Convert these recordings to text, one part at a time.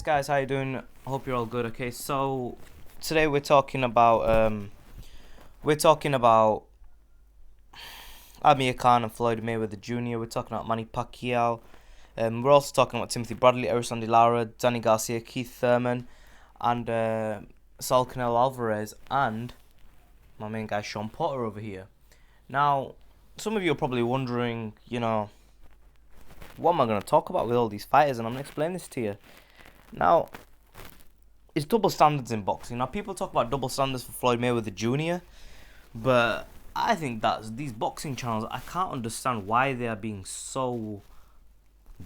guys, how you doing? Hope you're all good. Okay, so today we're talking about Amir Khan and Floyd Mayweather Jr. We're talking about Manny Pacquiao. We're also talking about Timothy Bradley, Lara, Danny Garcia, Keith Thurman, and Saul Canelo Alvarez, and my main guy Sean Porter over here. Now, some of you are probably wondering, what am I going to talk about with all these fighters, and I'm going to explain this to you. Now, it's double standards in boxing. Now, people talk about double standards for Floyd Mayweather Jr., but I think that these boxing channels, I can't understand why they are being so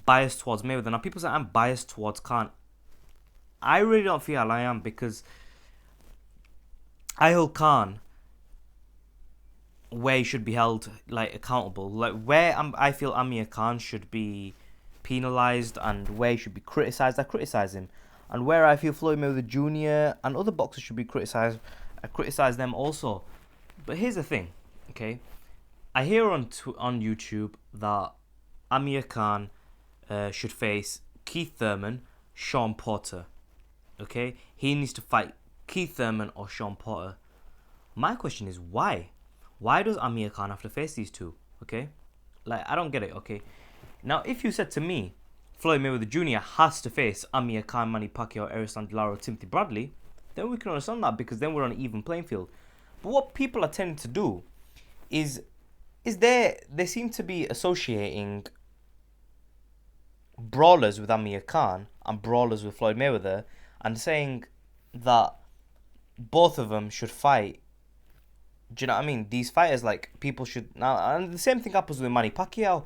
biased towards Mayweather. Now, people say I'm biased towards Khan. I really don't feel I am, because I hold Khan where he should be held accountable. I feel Amir Khan should be penalised, and where he should be criticised, I criticise him. And where I feel Floyd Mayweather Jr. and other boxers should be criticised, I criticise them also. But here's the thing, okay? I hear on YouTube that Amir Khan should face Keith Thurman, Sean Porter. Okay? He needs to fight Keith Thurman or Sean Porter. My question is why? Why does Amir Khan have to face these two? Okay? I don't get it, okay? Now, if you said to me, Floyd Mayweather Jr. has to face Amir Khan, Manny Pacquiao, Lara, Timothy Bradley, then we can understand that, because then we're on an even playing field. But what people are tending to do is they seem to be associating brawlers with Amir Khan and brawlers with Floyd Mayweather, and saying that both of them should fight. Do you know what I mean? These fighters, people should now, and the same thing happens with Manny Pacquiao.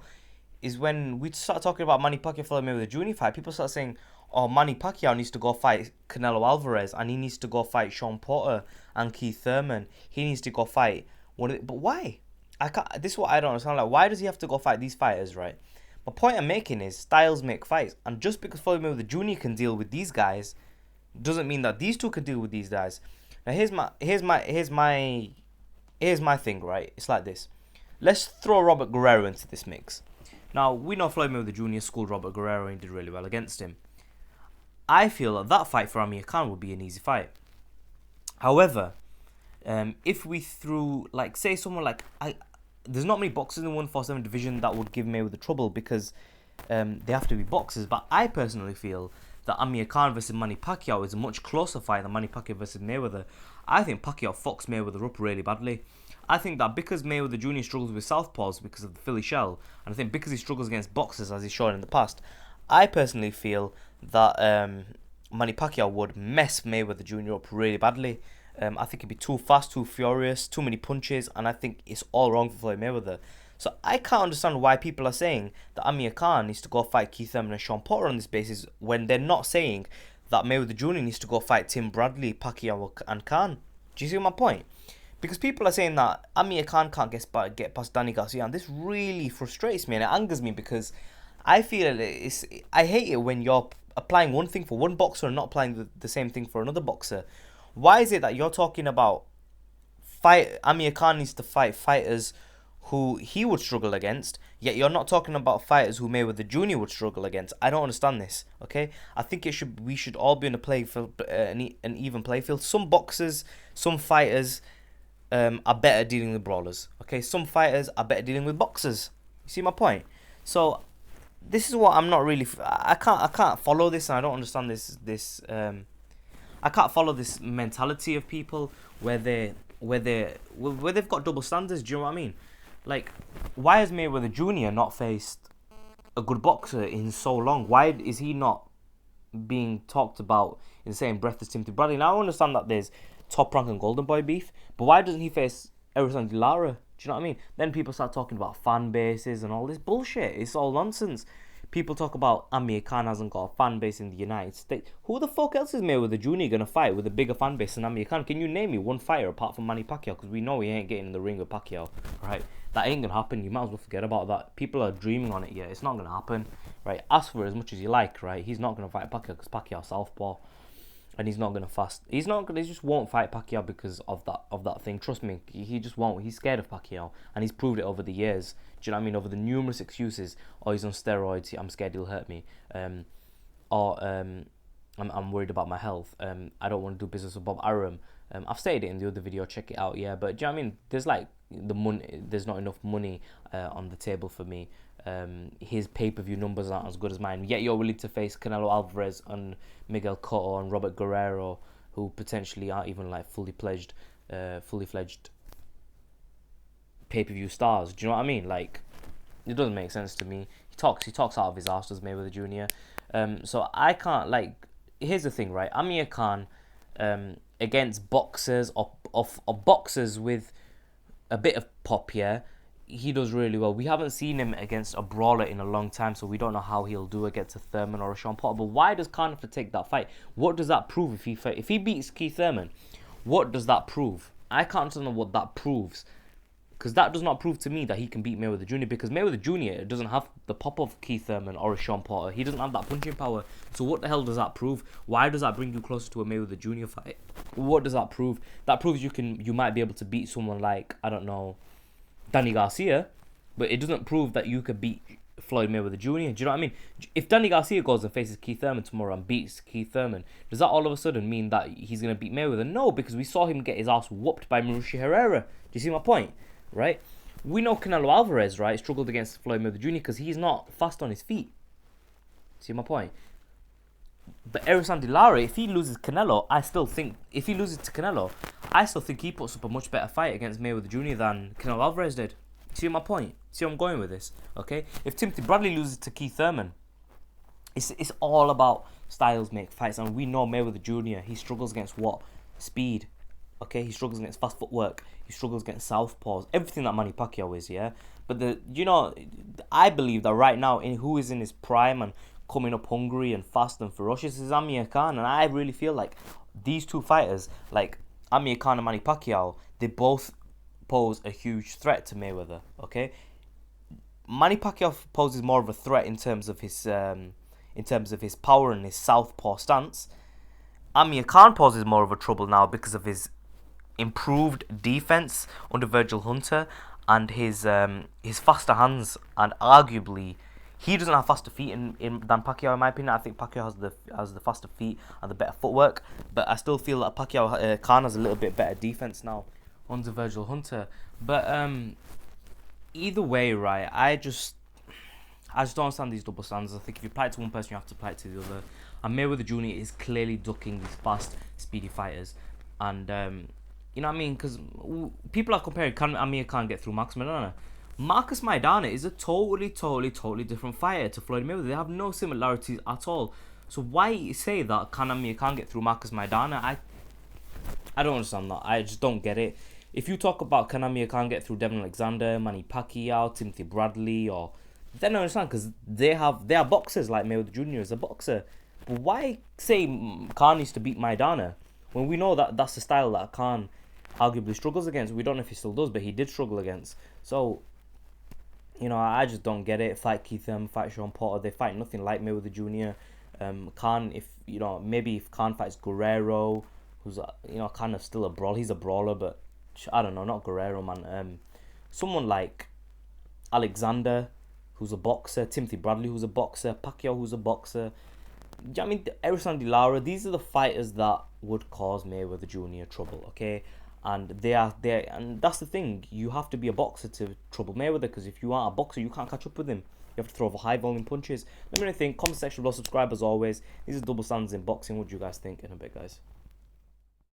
Is when we start talking about Manny Pacquiao Floyd Mayweather Jr. fight, people start saying, "Oh, Manny Pacquiao needs to go fight Canelo Alvarez, and he needs to go fight Sean Porter and Keith Thurman. He needs to go fight one of the." But why? I can't. This is what I don't understand. Why does he have to go fight these fighters, right? My point I'm making is styles make fights, and just because Floyd Mayweather Jr. can deal with these guys, doesn't mean that these two can deal with these guys. Now here's my thing, right? It's like this. Let's throw Robert Guerrero into this mix. Now, we know Floyd Mayweather Jr. schooled Robert Guerrero and did really well against him. I feel that fight for Amir Khan would be an easy fight. However, if we threw, say someone there's not many boxers in the 147 division that would give Mayweather trouble, because they have to be boxers. But I personally feel that Amir Khan versus Manny Pacquiao is a much closer fight than Manny Pacquiao versus Mayweather. I think Pacquiao fucks Mayweather up really badly. I think that because Mayweather Jr. struggles with southpaws because of the Philly shell, and I think because he struggles against boxers, as he's shown in the past, I personally feel that Manny Pacquiao would mess Mayweather Jr. up really badly. I think he'd be too fast, too furious, too many punches, and I think it's all wrong for Floyd Mayweather. So I can't understand why people are saying that Amir Khan needs to go fight Keith Thurman and Sean Porter on this basis, when they're not saying that Mayweather Jr. needs to go fight Tim Bradley, Pacquiao, and Khan. Do you see my point? Because people are saying that Amir Khan can't get past Danny Garcia, and this really frustrates me and it angers me, because I feel I hate it when you're applying one thing for one boxer and not applying the same thing for another boxer. Why is it that you're talking about Amir Khan needs to fight fighters who he would struggle against, yet you're not talking about fighters who Mayweather Jr. would struggle against? I don't understand this, okay? I think we should all be in a play field, an even play field. Some boxers, some fighters are better dealing with brawlers. Okay, some fighters are better dealing with boxers. You see my point? So this is what I'm not really. I can't follow this, and I don't understand this. I can't follow this mentality of people where they've got double standards. Do you know what I mean? Why has Mayweather Jr. not faced a good boxer in so long? Why is he not being talked about in the same breath as Timothy Bradley? Now I understand that there's Top Rank and Golden Boy beef, but why doesn't he face Lara? Do you know what I mean? Then people start talking about fan bases and all this bullshit. It's all nonsense. People talk about Amir Khan hasn't got a fan base in the United States. Who the fuck else is Mayweather Jr. gonna fight with a bigger fan base than Amir Khan? Can you name me one fighter apart from Manny Pacquiao? Because we know he ain't getting in the ring with Pacquiao, right? That ain't gonna happen. You might as well forget about that. People are dreaming on it. Yeah, it's not gonna happen, right? Ask for as much as you like, right? He's not gonna fight Pacquiao because Pacquiao southpaw. And he's not gonna fast. He's not gonna. He just won't fight Pacquiao because of that thing. Trust me, he just won't. He's scared of Pacquiao, and he's proved it over the years. Do you know what I mean? Over the numerous excuses. Oh, he's on steroids. I'm scared he'll hurt me. Or I'm worried about my health. I don't want to do business with Bob Arum. I've stated it in the other video. Check it out. Yeah, but do you know what I mean? There's like the money. There's not enough money on the table for me. His pay-per-view numbers aren't as good as mine. Yet you're willing to face Canelo Alvarez and Miguel Cotto and Robert Guerrero, who potentially aren't even like fully fledged pay-per-view stars. Do you know what I mean? Like, it doesn't make sense to me. He talks out of his arse, does Mayweather Jr. So I can't like. Here's the thing, right? Amir Khan, against boxers or boxers with a bit of pop, yeah, he does really well. We haven't seen him against a brawler in a long time, so we don't know how he'll do against a Thurman or a Sean Porter. But why does Khan have to take that fight? What does that prove if he beats Keith Thurman? What does that prove? I can't understand what that proves. Because that does not prove to me that he can beat Mayweather Jr. Because Mayweather Jr. doesn't have the pop of Keith Thurman or a Sean Porter. He doesn't have that punching power. So what the hell does that prove? Why does that bring you closer to a Mayweather Jr. fight? What does that prove? That proves you might be able to beat someone like, I don't know, Danny Garcia. But it doesn't prove that you could beat Floyd Mayweather Jr. Do you know what I mean? If Danny Garcia goes and faces Keith Thurman tomorrow and beats Keith Thurman, does that all of a sudden mean that he's going to beat Mayweather? No, because we saw him get his ass whooped by Mauricio Herrera. Do you see my point? Right? We know Canelo Alvarez, right, struggled against Floyd Mayweather Jr. because he's not fast on his feet. See my point? But Erislandy Lara, if he loses to Canelo, I still think he puts up a much better fight against Mayweather Jr. than Canelo Alvarez did. See my point? See where I'm going with this? Okay? If Timothy Bradley loses to Keith Thurman, it's all about styles make fights, and we know Mayweather Jr. he struggles against what? Speed. Okay, he struggles against fast footwork. He struggles against southpaws. Everything that Manny Pacquiao is, yeah. But I believe that right now, who is in his prime and coming up hungry and fast and ferocious is Amir Khan, and I really feel like these two fighters, like Amir Khan and Manny Pacquiao, they both pose a huge threat to Mayweather. Okay, Manny Pacquiao poses more of a threat in terms of his power and his southpaw stance. Amir Khan poses more of a trouble now because of his improved defense under Virgil Hunter and his faster hands, and arguably he doesn't have faster feet than Pacquiao in my opinion. I think Pacquiao has the faster feet and the better footwork, but I still feel that Khan has a little bit better defense now under Virgil Hunter. But either way, right, I just don't understand these double standards. I think if you apply it to one person, you have to apply it to the other. And Mayweather Jr. is clearly ducking these fast, speedy fighters. And, you know what I mean? Because people are comparing, can Amir Khan get through Marcus Maidana? Marcus Maidana is a totally different fighter to Floyd Mayweather. They have no similarities at all. So why say that can Amir Khan get through Marcus Maidana? I don't understand that. I just don't get it. If you talk about can Amir Khan get through Devin Alexander, Manny Pacquiao, Timothy Bradley, or then I understand because they are boxers. Like Mayweather Jr. is a boxer. But why say Khan needs to beat Maidana when we know that that's the style that Khan arguably struggles against? We don't know if he still does, but he did struggle against. So, I just don't get it. Fight Keith Thurman, fight Sean Porter. They fight nothing like Mayweather Jr. Khan, maybe if Khan fights Guerrero, who's kind of still a brawler. He's a brawler, but I don't know, not Guerrero, man. Someone like Alexander, who's a boxer, Timothy Bradley, who's a boxer, Pacquiao, who's a boxer. I mean, Erislandy Lara, these are the fighters that would cause Mayweather Jr. trouble, okay? And and that's the thing. You have to be a boxer to trouble Mayweather, because if you aren't a boxer, you can't catch up with him. You have to throw high volume punches. Let me know what you think. Comment section below. Subscribe as always. These are double standards in boxing. What do you guys think? In a bit, guys.